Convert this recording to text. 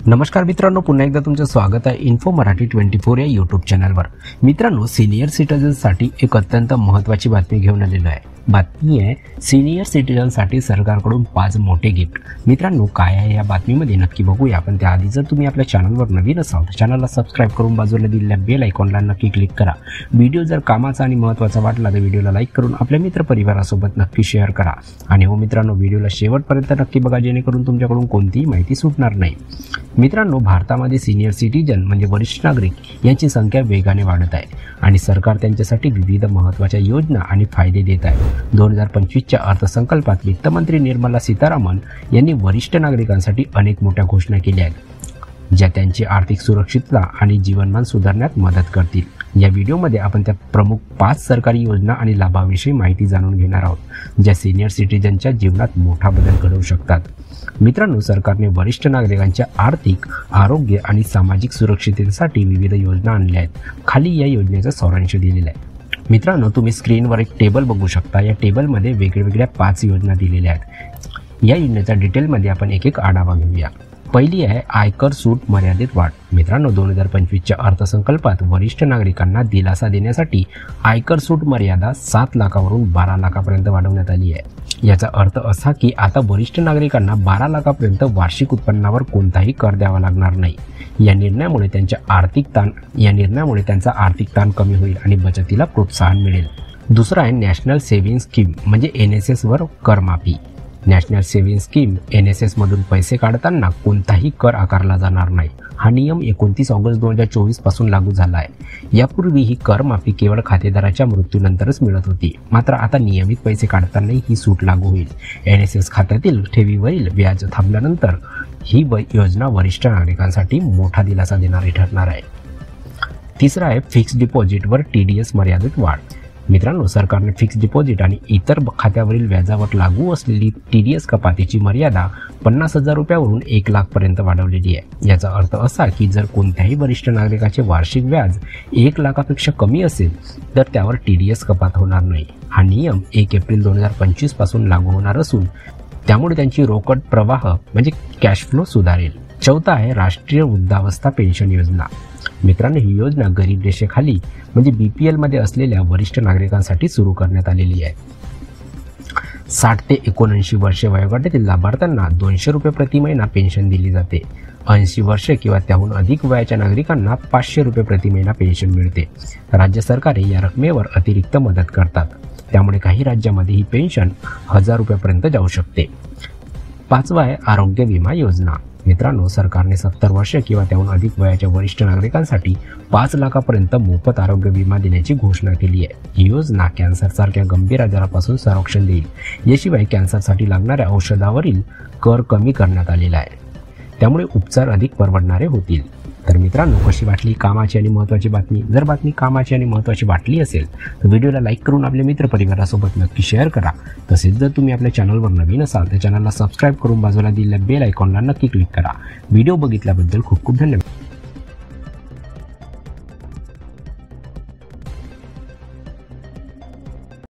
नमस्कार मित्रांनो, पुन्हा एकदा तुमचं स्वागत आहे इन्फो मराठी 24 या यूट्यूब चॅनलवर। मित्रांनो, सीनियर सिटीजनसाठी एक अत्यंत महत्त्वाची बातमी घेऊन आलेलो आहे। बातमी आहे सीनियर सिटीजनसाठी सरकारकडून 5 मोठे गिफ्ट। मित्रांनो, काय आहे या बातमीमध्ये नक्की बघूया। पण त्याआधी जर तुम्ही आपल्या चॅनलवर नवीन असाल तर चॅनलला सबस्क्राईब करून बाजूला दिलेल्या बेल आयकॉनला नक्की क्लिक करा। व्हिडिओ जर कामाचा आणि महत्त्वाचा वाटला तर व्हिडिओला लाईक करून आपल्या मित्रपरिवारासोबत नक्की शेअर करा। आणि हो मित्रांनो, व्हिडिओला शेवटपर्यंत नक्की बघा जेणेकरून तुमच्याकडून कोणतीही माहिती सुटणार नाही। मित्रांनो, भारतामध्ये सीनियर सिटीजन म्हणजे वरिष्ठ नागरिक यांची संख्या वेगाने वाढत आहे आणि सरकार त्यांच्यासाठी विविध महत्त्वाच्या योजना आणि फायदे देत आहे। 2025च्या अर्थसंकल्पात वित्तमंत्री निर्मला सीतारामन यांनी वरिष्ठ नागरिकांसाठी अनेक मोठ्या घोषणा केल्या आहेत, ज्या त्यांची आर्थिक सुरक्षितता आणि जीवनमान सुधारण्यात मदत करतील। या व्हिडिओमध्ये आपण त्या प्रमुख 5 सरकारी योजना आणि लाभाविषयी माहिती जाणून घेणार आहोत, ज्या सीनियर सिटीजनच्या जीवनात मोठा बदल घडवू शकतात। मित्रांनो, सरकारने वरिष्ठ नागरिकांच्या आर्थिक, आरोग्य आणि सामाजिक सुरक्षिततेसाठी विविध योजना आणल्या आहेत। खाली या योजनेचा सारांश दिलेला आहे। मित्रांनो, तुम्ही स्क्रीनवर एक टेबल बघू शकता। या टेबलमध्ये वेगवेगळ्या 5 योजना दिलेल्या आहेत। या योजनेचा डिटेलमध्ये आपण एक आढावा घेऊया। पहिली आहे आयकर सूट मर्यादेत वाढ। मित्रांनो, 2025च्या अर्थसंकल्पात वरिष्ठ नागरिकांना दिलासा देण्यासाठी आयकर सूट मर्यादा 7 लाखावरून 12 लाखापर्यंत वाढवण्यात आली आहे। याचा अर्थ असा की आता वरिष्ठ नागरिकांना 12 लाखापर्यंत वार्षिक उत्पन्नावर कोणताही कर द्यावा लागणार नाही। या निर्णयामुळे त्यांचा आर्थिक ताण कमी होईल आणि बचतीला प्रोत्साहन मिळेल। दुसरा आहे नॅशनल सेव्हिंग स्कीम म्हणजे NSS वर करमाफी। नॅशनल सेव्हिंग स्कीम NSS मधून पैसे काढताना कोणताही कर आकारला जाणार नाही। हा नियम 29 ऑगस्ट 2024 पासून लागू झाला आहे। यापूर्वी ही कर माफी केवळ खातेदाराच्या मृत्यूनंतरच मिळत होती, मात्र आता नियमित पैसे काढतानाही ही सूट लागू होईल। NSS खात्यातील ठेवीवरील व्याज थांबल्यानंतर ही योजना वरिष्ठ नागरिकांसाठी मोठा दिलासा देणारी ठरणार आहे। तिसरा आहे फिक्स्ड डिपॉझिटवर TDS मर्यादेत वाढ। मित्रांनो, सरकारने फिक्स्ड डिपॉझिट आणि इतर खात्यावरील व्याजावर लागू असलेली TDS कपातीची मर्यादा 50,000 रुपयावरून 1 लाखपर्यंत वाढवलेली आहे। याचा अर्थ असा की जर कोणत्याही वरिष्ठ नागरिकाचे वार्षिक व्याज 1 लाखापेक्षा कमी असेल तर त्यावर TDS कपात होणार नाही। हा नियम 1 एप्रिल 2025 पासून लागू होणार असून त्यामुळे त्यांची रोकड प्रवाह म्हणजे कॅश फ्लो सुधारेल। चौथा आहे राष्ट्रीय वृद्धावस्था पेन्शन योजना। मित्रांनो, ही योजना गरीब रेषेखाली म्हणजे BPL मध्ये असलेल्या वरिष्ठ नागरिकांसाठी सुरू करण्यात आलेली आहे। 60 ते 79 वर्षे वयोगटातील लाभार्थ्यांना 200 रुपये प्रति महिना पेन्शन दिली जाते। 80 वर्षे किंवा त्याहून अधिक वयाच्या नागरिकांना 500 रुपये प्रति महिना पेन्शन मिळते। राज्य सरकारे या रकमेवर अतिरिक्त मदत करतात, त्यामुळे काही राज्यामध्ये ही पेन्शन 1000 रुपयापर्यंत जाऊ शकते। पाचवा आहे आरोग्य विमा योजना। मित्रांनो, सरकारने 70 वर्षे किंवा त्याहून अधिक वयाच्या वरिष्ठ नागरिकांसाठी 5 लाखापर्यंत मोफत आरोग्य विमा देण्याची घोषणा केली आहे। ही योजना कॅन्सरसारख्या गंभीर आजारापासून संरक्षण देईल। याशिवाय कॅन्सरसाठी लागणाऱ्या औषधावरील कर कमी करण्यात आलेला आहे, त्यामुळे उपचार अधिक परवडणारे होतील। तर मित्रांनो, कशी वाटली कामाची आणि महत्त्वाची बातमी? जर बातमी कामाची आणि महत्त्वाची वाटली असेल तर व्हिडिओला लाईक करून आपल्या मित्रपरिवारासोबत नक्की शेअर करा। तसेच जर तुम्ही आपल्या चॅनलवर नवीन असाल तर चॅनलला सबस्क्राईब करून बाजूला दिलेल्या बेल आयकॉनला नक्की क्लिक करा। व्हिडिओ बघितल्याबद्दल खूप खूप धन्यवाद।